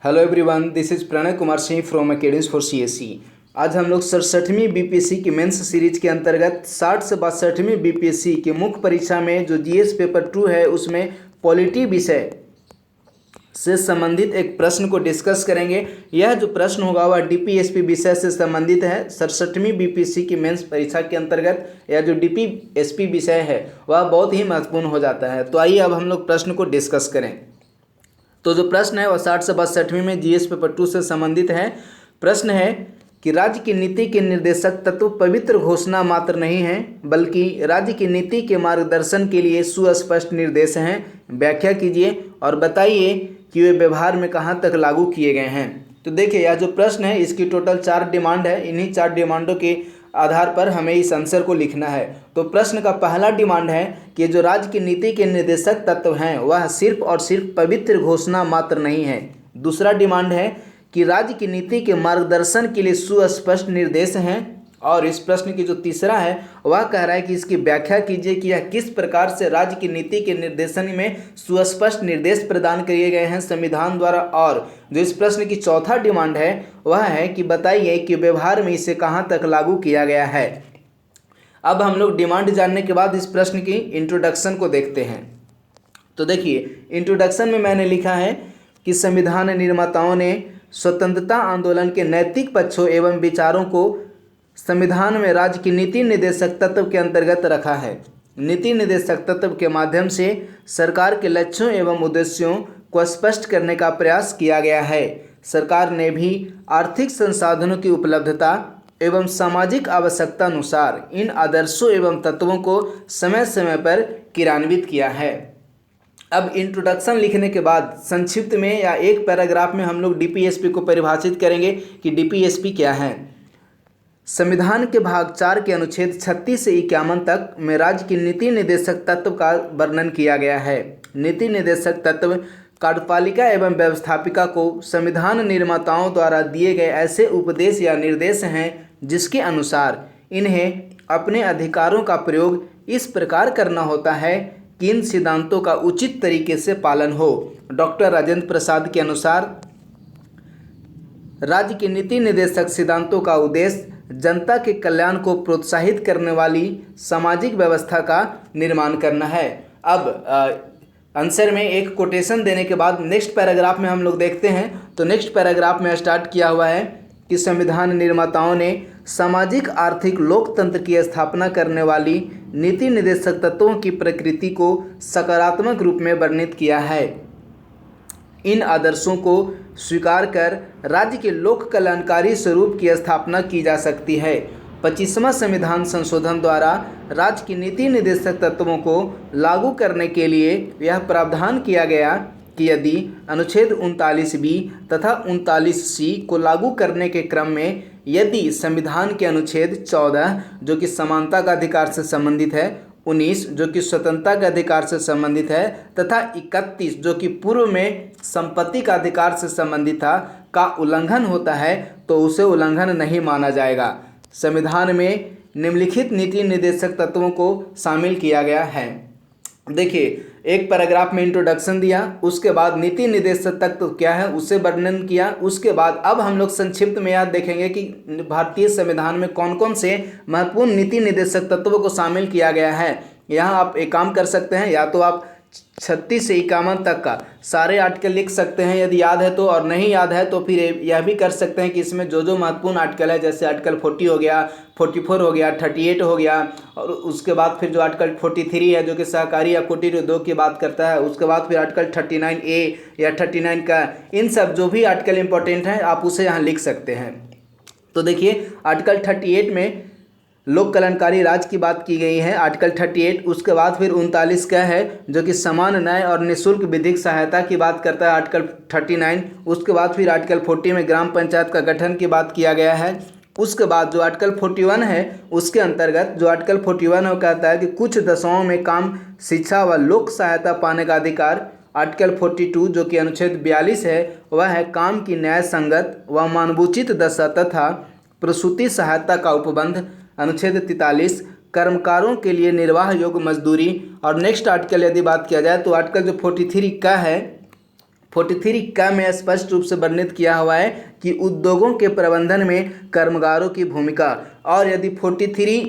Hello everyone, this is Pranay Kumar Singh from academy for CSC. आज हम लोग 67वीं बीपीएससी की मेंस सीरीज के अंतर्गत 60 से 62वीं बीपीएससी की मुख्य परीक्षा में जो जीएस पेपर 2 है उसमें पॉलिटी विषय से संबंधित एक प्रश्न को डिस्कस करेंगे। यह जो प्रश्न होगा वह डीपीएसपी विषय से संबंधित है। 67वीं बीपीएससी की मेंस परीक्षा के अंतर्गत यह जो डीपीएसपी विषय है वह बहुत ही महत्वपूर्ण हो जाता है। तो आइए अब हम लोग प्रश्न को डिस्कस करें। तो जो प्रश्न है वह 60 से 62वीं में जीएस पेपर 2 से संबंधित है। प्रश्न है कि राज्य की नीति के निर्देशक तत्व पवित्र घोषणा मात्र नहीं है, बल्कि राज्य की नीति के मार्गदर्शन के लिए सुस्पष्ट निर्देश हैं। व्याख्या कीजिए और बताइए कि वे व्यवहार में कहाँ तक लागू किए गए हैं। तो देखिए, यह जो प्रश्न है इसकी टोटल 4 डिमांड है। इन्हीं 4 डिमांडों के आधार पर हमें इस आंसर को लिखना है। तो प्रश्न का पहला डिमांड है कि जो राज्य की नीति के निर्देशक तत्व हैं वह सिर्फ और सिर्फ पवित्र घोषणा मात्र नहीं है। दूसरा डिमांड है कि राज्य की नीति के मार्गदर्शन के लिए सुस्पष्ट निर्देश हैं। और इस प्रश्न की जो तीसरा है वह कह रहा है कि इसकी व्याख्या कीजिए कि यह किस प्रकार से राज्य की नीति के निर्देशन में सुस्पष्ट निर्देश प्रदान किए गए हैं संविधान द्वारा। और जो इस प्रश्न की चौथा डिमांड है वह है कि बताइए कि व्यवहार में इसे कहाँ तक लागू किया गया है। अब हम लोग डिमांड जानने के बाद इस प्रश्न की इंट्रोडक्शन को देखते हैं। तो देखिए, इंट्रोडक्शन में मैंने लिखा है कि संविधान निर्माताओं ने स्वतंत्रता आंदोलन के नैतिक पक्षों एवं विचारों को संविधान में राज्य की नीति निर्देशक तत्व के अंतर्गत रखा है। नीति निर्देशक तत्व के माध्यम से सरकार के लक्ष्यों एवं उद्देश्यों को स्पष्ट करने का प्रयास किया गया है। सरकार ने भी आर्थिक संसाधनों की उपलब्धता एवं सामाजिक आवश्यकता अनुसार इन आदर्शों एवं तत्वों को समय समय पर क्रियान्वित किया है। अब इंट्रोडक्शन लिखने के बाद संक्षिप्त में या एक पैराग्राफ में हम लोग डीपीएसपी को परिभाषित करेंगे कि डीपीएसपी क्या है। संविधान के भाग 4 के अनुच्छेद 36 से 51 तक में राज्य की नीति निर्देशक तत्व का वर्णन किया गया है। नीति निर्देशक तत्व कार्यपालिका एवं व्यवस्थापिका को संविधान निर्माताओं द्वारा दिए गए ऐसे उपदेश या निर्देश हैं जिसके अनुसार इन्हें अपने अधिकारों का प्रयोग इस प्रकार करना होता है कि इन सिद्धांतों का उचित तरीके से पालन हो। डॉक्टर राजेंद्र प्रसाद के अनुसार राज्य के नीति निर्देशक सिद्धांतों का उद्देश्य जनता के कल्याण को प्रोत्साहित करने वाली सामाजिक व्यवस्था का निर्माण करना है। अब आंसर में एक कोटेशन देने के बाद नेक्स्ट पैराग्राफ में हम लोग देखते हैं। तो नेक्स्ट पैराग्राफ में स्टार्ट किया हुआ है कि संविधान निर्माताओं ने सामाजिक आर्थिक लोकतंत्र की स्थापना करने वाली नीति निर्देशक तत्वों की प्रकृति को सकारात्मक रूप में वर्णित किया है। इन आदर्शों को स्वीकार कर राज्य के लोक कल्याणकारी स्वरूप की स्थापना की जा सकती है। 25वां संविधान संशोधन द्वारा राज्य की नीति निर्देशक तत्वों को लागू करने के लिए यह प्रावधान किया गया कि यदि अनुच्छेद 39B तथा 39C को लागू करने के क्रम में यदि संविधान के अनुच्छेद 14 जो कि समानता का अधिकार से संबंधित है, 19 जो कि स्वतंत्रता के अधिकार से संबंधित है तथा 31 जो कि पूर्व में संपत्ति का अधिकार से संबंधित था का उल्लंघन होता है तो उसे उल्लंघन नहीं माना जाएगा। संविधान में निम्नलिखित नीति निर्देशक तत्वों को शामिल किया गया है। देखिए, एक पैराग्राफ में इंट्रोडक्शन दिया, उसके बाद नीति निर्देशक तत्व क्या है उसे वर्णन किया। उसके बाद अब हम लोग संक्षिप्त में याद देखेंगे कि भारतीय संविधान में कौन कौन से महत्वपूर्ण नीति निर्देशक तत्वों को शामिल किया गया है। यहाँ आप एक काम कर सकते हैं, या तो आप 36 से 51 तक का सारे आर्टिकल लिख सकते हैं यदि याद है तो, और नहीं याद है तो फिर यह भी कर सकते हैं कि इसमें जो जो महत्वपूर्ण आर्टिकल है, जैसे आर्टिकल 40 हो गया, 44 हो गया, 38 हो गया, और उसके बाद फिर जो आर्टिकल 43 है जो कि सहकारी या कोटि 2 की बात करता है, उसके बाद फिर आर्टिकल 39A या 39 का, इन सब जो भी आर्टिकल इंपॉर्टेंट हैं आप उसे यहाँ लिख सकते हैं। तो देखिए, आर्टिकल 38 में लोक कल्याणकारी राज्य की बात की गई है, आर्टिकल 38। उसके बाद फिर 39 का है जो कि समान न्याय और निःशुल्क विधिक सहायता की बात करता है, आर्टिकल 39। उसके बाद फिर आर्टिकल 40 में ग्राम पंचायत का गठन की बात किया गया है। उसके बाद जो आर्टिकल 41 है उसके अंतर्गत जो आर्टिकल 41 है वो कहता है कि कुछ दशाओं में काम, शिक्षा व लोक सहायता पाने का अधिकार। आर्टिकल 42 जो कि अनुच्छेद 42 है वह है काम की न्याय संगत व मानवोचित दशा तथा प्रसूति सहायता का उपबंध। अनुच्छेद 43 कर्मकारों के लिए निर्वाह योग्य मजदूरी। और नेक्स्ट आर्टिकल यदि बात किया जाए तो आर्टिकल जो 43 का है 43 क में स्पष्ट रूप से वर्णित किया हुआ है कि उद्योगों के प्रबंधन में कर्मगारों की भूमिका। और यदि 43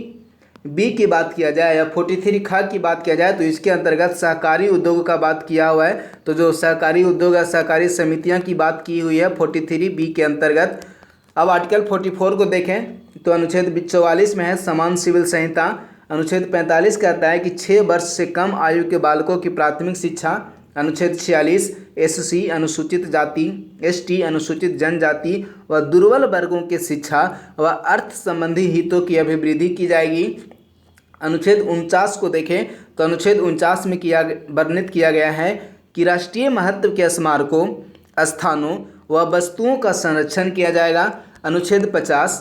बी की बात किया जाए या 43 ख की बात किया जाए तो इसके अंतर्गत सहकारी उद्योग का बात किया हुआ है। तो जो सहकारी उद्योग या सहकारी समितियां की बात की हुई है 43 बी के अंतर्गत। अब आर्टिकल 44 को देखें तो अनुच्छेद 44 में है समान सिविल संहिता। अनुच्छेद 45 कहता है कि 6 वर्ष से कम आयु के बालकों की प्राथमिक शिक्षा। अनुच्छेद 46 एससी अनुसूचित जाति, एसटी अनुसूचित जनजाति व दुर्बल वर्गों की शिक्षा व अर्थ संबंधी हितों की अभिवृद्धि की जाएगी। अनुच्छेद 49 को देखें तो अनुच्छेद 49 में वर्णित किया गया है कि राष्ट्रीय महत्व के स्मारकों, स्थानों व वस्तुओं का संरक्षण किया जाएगा। अनुच्छेद 50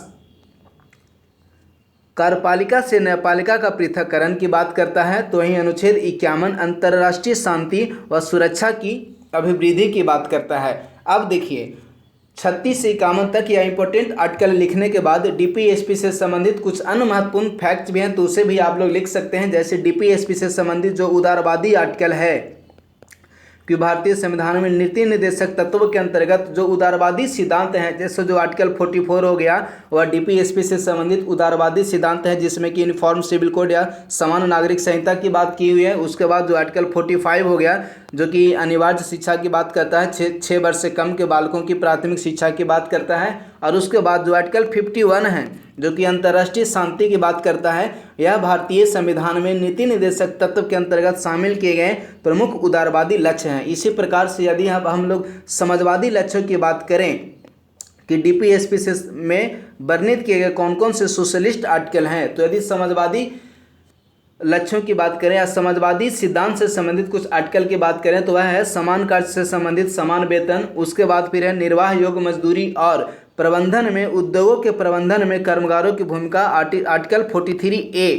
कार्यपालिका से न्यायपालिका का पृथक्करण की बात करता है। तो वहीं अनुच्छेद 51 अंतर्राष्ट्रीय शांति व सुरक्षा की अभिवृद्धि की बात करता है। अब देखिए 36 से 51 तक यह इंपॉर्टेंट आर्टिकल लिखने के बाद डीपीएसपी से संबंधित कुछ अन्य महत्वपूर्ण फैक्ट्स भी हैं तो उसे भी आप लोग लिख सकते हैं। जैसे डीपीएसपी से संबंधित जो उदारवादी आर्टिकल है कि भारतीय संविधान में नीति निर्देशक तत्व के अंतर्गत जो उदारवादी सिद्धांत हैं, जैसे जो आर्टिकल 44 हो गया वह डीपीएसपी से संबंधित उदारवादी सिद्धांत है जिसमें कि यूनिफॉर्म सिविल कोड या समान नागरिक संहिता की बात की हुई है। उसके बाद जो आर्टिकल 45 हो गया जो कि अनिवार्य शिक्षा की बात करता है, 6 वर्ष से कम के बालकों की प्राथमिक शिक्षा की बात करता है। और उसके बाद जो आर्टिकल 51 है जो कि अंतर्राष्ट्रीय शांति की बात करता है, यह भारतीय संविधान में नीति निर्देशक तत्व के अंतर्गत शामिल किए गए प्रमुख उदारवादी लक्ष्य हैं। इसी प्रकार से यदि अब हम लोग समाजवादी लक्ष्यों की बात करें कि डीपीएसपी से में वर्णित किए गए कौन कौन से सोशलिस्ट आर्टिकल हैं, तो यदि समाजवादी लक्ष्यों की बात करें या समाजवादी सिद्धांत से संबंधित कुछ आर्टिकल की बात करें तो वह है समान कार्य से संबंधित समान वेतन। उसके बाद फिर है निर्वाह योग्य मजदूरी और प्रबंधन में उद्योगों के प्रबंधन में कर्मगारों की भूमिका। आर्टिकल 43A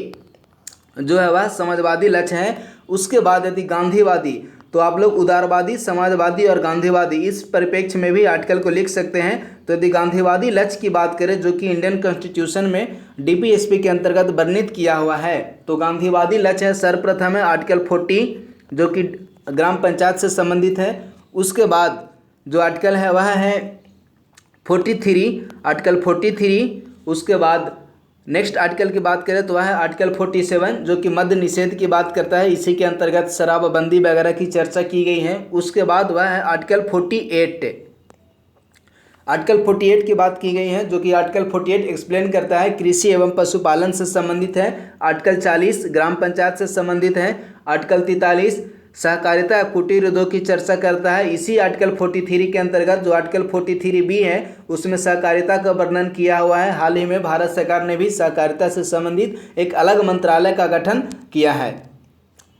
जो है वह समाजवादी लक्ष्य है। उसके बाद यदि गांधीवादी तो आप लोग उदारवादी, समाजवादी और गांधीवादी इस परिप्रेक्ष्य में भी आर्टिकल को लिख सकते हैं। तो यदि गांधीवादी लक्ष्य की बात करें जो कि इंडियन कॉन्स्टिट्यूशन में डीपीएसपी के अंतर्गत वर्णित किया हुआ है, तो गांधीवादी लक्ष्य है सर्वप्रथम है आर्टिकल 40 जो कि ग्राम पंचायत से संबंधित है। उसके बाद जो आर्टिकल है वह है 43, आर्टिकल 43। उसके बाद नेक्स्ट आर्टिकल की बात करें तो वह है आर्टिकल 47 जो कि मद्य निषेध की बात करता है। इसी के अंतर्गत शराबबंदी वगैरह की चर्चा की गई है। उसके बाद वह है आर्टिकल 48। आर्टिकल 48 की बात की गई है जो कि आर्टिकल 48 एक्सप्लेन करता है कृषि एवं पशुपालन से संबंधित है। आर्टिकल 40 ग्राम पंचायत से संबंधित है। आर्टिकल 43 सहकारिता या कुटीर उद्योग की चर्चा करता है। इसी आर्टिकल 43 के अंतर्गत जो आर्टिकल 43B है उसमें सहकारिता का वर्णन किया हुआ है। हाल ही में भारत सरकार ने भी सहकारिता से संबंधित एक अलग मंत्रालय का गठन किया है।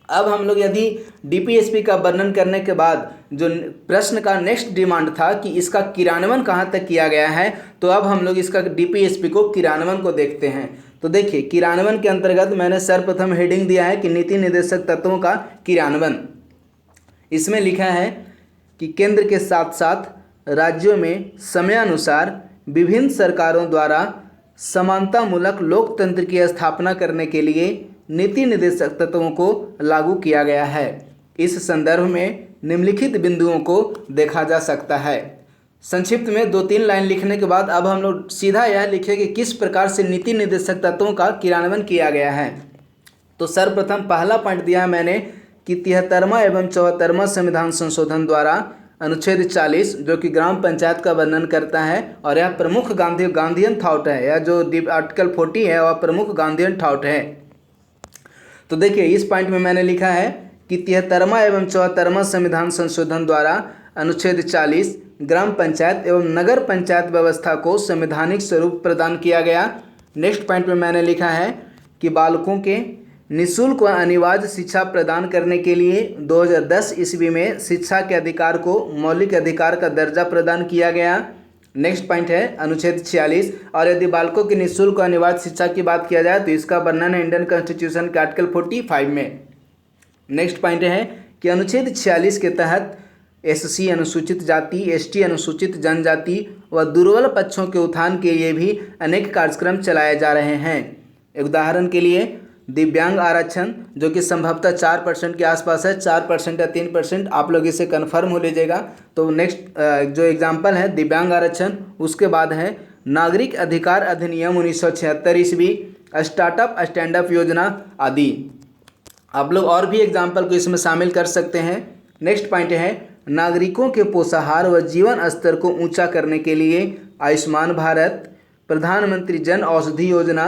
अब हम लोग यदि डीपीएसपी का वर्णन करने के बाद जो प्रश्न का नेक्स्ट डिमांड था कि इसका क्रियान्वयन कहाँ तक किया गया है, तो अब हम लोग इसका डीपीएसपी को क्रियान्वयन को देखते हैं। तो देखिए क्रियान्वयन के अंतर्गत मैंने सर्वप्रथम हेडिंग दिया है कि नीति निर्देशक तत्वों का क्रियान्वयन। इसमें लिखा है कि केंद्र के साथ साथ राज्यों में समयानुसार विभिन्न सरकारों द्वारा समानतामूलक लोकतंत्र की स्थापना करने के लिए नीति निर्देशक तत्वों को लागू किया गया है। इस संदर्भ में निम्नलिखित बिंदुओं को देखा जा सकता है। संक्षिप्त में 2-3 लाइन लिखने के बाद अब हम लोग सीधा यह लिखें कि किस प्रकार से नीति निर्देशक तत्वों का क्रियान्वयन किया गया है। तो सर्वप्रथम पहला पॉइंट दिया है मैंने कि 73वां एवं 74वां संविधान संशोधन द्वारा अनुच्छेद 40 जो कि ग्राम पंचायत का वर्णन करता है और यह प्रमुख गांधीयन थॉट है। यह जो आर्टिकल 40 है वह प्रमुख गांधीयन थॉट है। तो देखिए इस पॉइंट में मैंने लिखा है कि 73वां एवं 74वां संविधान संशोधन द्वारा अनुच्छेद 40 ग्राम पंचायत एवं नगर पंचायत व्यवस्था को संवैधानिक स्वरूप प्रदान किया गया। नेक्स्ट पॉइंट में मैंने लिखा है कि बालकों के निःशुल्क व अनिवार्य शिक्षा प्रदान करने के लिए 2010 ईस्वी में शिक्षा के अधिकार को मौलिक अधिकार का दर्जा प्रदान किया गया। नेक्स्ट पॉइंट है अनुच्छेद 46 और यदि बालकों की निःशुल्क व अनिवार्य शिक्षा की बात किया जाए तो इसका वर्णन है इंडियन कॉन्स्टिट्यूशन के आर्टिकल 45 में। नेक्स्ट पॉइंट है कि अनुच्छेद 46 के तहत एससी अनुसूचित जाति, एसटी अनुसूचित जनजाति व दुर्बल पक्षों के उत्थान के लिए भी अनेक कार्यक्रम चलाए जा रहे हैं। उदाहरण के लिए दिव्यांग आरक्षण, जो कि संभवतः 4% के आसपास है, 4% या 3%, आप लोग इसे कन्फर्म हो लीजिएगा। तो नेक्स्ट जो एग्जाम्पल है दिव्यांग आरक्षण। उसके बाद है नागरिक अधिकार अधिनियम 1976 ईस्वी, स्टार्टअप स्टैंडअप योजना आदि। आप लोग और भी एग्जाम्पल को इसमें शामिल कर सकते हैं। नेक्स्ट पॉइंट है नागरिकों के पोषाहार व जीवन स्तर को ऊंचा करने के लिए आयुष्मान भारत, प्रधानमंत्री जन औषधि योजना,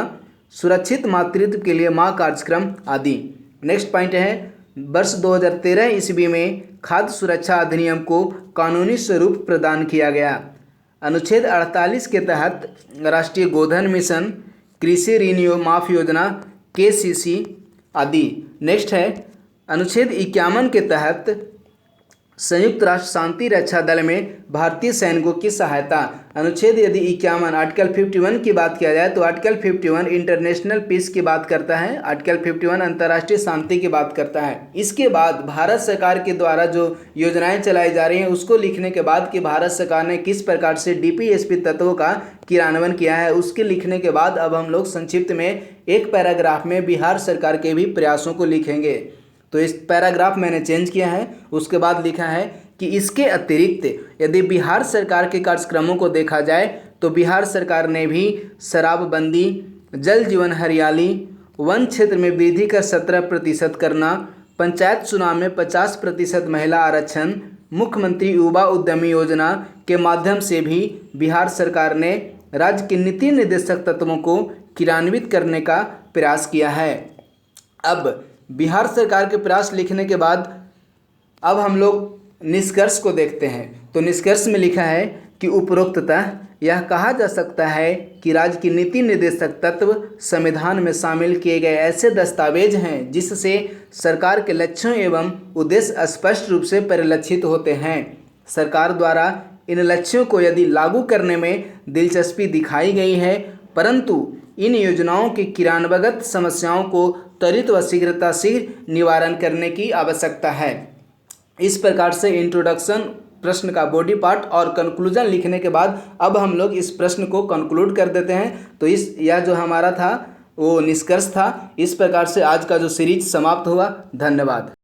सुरक्षित मातृत्व के लिए माँ कार्यक्रम आदि। नेक्स्ट पॉइंट है वर्ष 2013 ईस्वी में खाद्य सुरक्षा अधिनियम को कानूनी स्वरूप प्रदान किया गया। अनुच्छेद 48 के तहत राष्ट्रीय गोधन मिशन, कृषि ऋण माफ़ योजना KCC आदि। नेक्स्ट है अनुच्छेद 51 के तहत संयुक्त राष्ट्र शांति रक्षा दल में भारतीय सैनिकों की सहायता। अनुच्छेद यदि 51 आर्टिकल 51 की बात किया जाए तो आर्टिकल 51 इंटरनेशनल पीस की बात करता है, आर्टिकल 51 अंतर्राष्ट्रीय शांति की बात करता है। इसके बाद भारत सरकार के द्वारा जो योजनाएं चलाई जा रही हैं उसको लिखने के बाद कि भारत सरकार ने किस प्रकार से DPSP तत्वों का क्रियान्वयन किया है, उसके लिखने के बाद अब हम लोग संक्षिप्त में एक पैराग्राफ में बिहार सरकार के भी प्रयासों को लिखेंगे। तो इस पैराग्राफ मैंने चेंज किया है। उसके बाद लिखा है कि इसके अतिरिक्त यदि बिहार सरकार के कार्यक्रमों को देखा जाए तो बिहार सरकार ने भी शराबबंदी, जल जीवन हरियाली, वन क्षेत्र में वृद्धि कर 17% करना, पंचायत चुनाव में 50% महिला आरक्षण, मुख्यमंत्री युवा उद्यमी योजना के माध्यम से भी बिहार सरकार ने राज्य के नीति निर्देशक तत्वों को क्रियान्वित करने का प्रयास किया है। अब बिहार सरकार के प्रयास लिखने के बाद अब हम लोग निष्कर्ष को देखते हैं। तो निष्कर्ष में लिखा है कि उपरोक्ततः यह कहा जा सकता है कि राज्य की नीति निर्देशक तत्व संविधान में शामिल किए गए ऐसे दस्तावेज हैं जिससे सरकार के लक्ष्यों एवं उद्देश्य स्पष्ट रूप से परिलक्षित होते हैं। सरकार द्वारा इन लक्ष्यों को यदि लागू करने में दिलचस्पी दिखाई गई है, परंतु इन योजनाओं की क्रियान्वयन समस्याओं को त्वरित व शीघ्रता से निवारण करने की आवश्यकता है। इस प्रकार से इंट्रोडक्शन, प्रश्न का बॉडी पार्ट और कंक्लूजन लिखने के बाद अब हम लोग इस प्रश्न को कंक्लूड कर देते हैं। तो यह जो हमारा था वो निष्कर्ष था। इस प्रकार से आज का जो सीरीज समाप्त हुआ। धन्यवाद।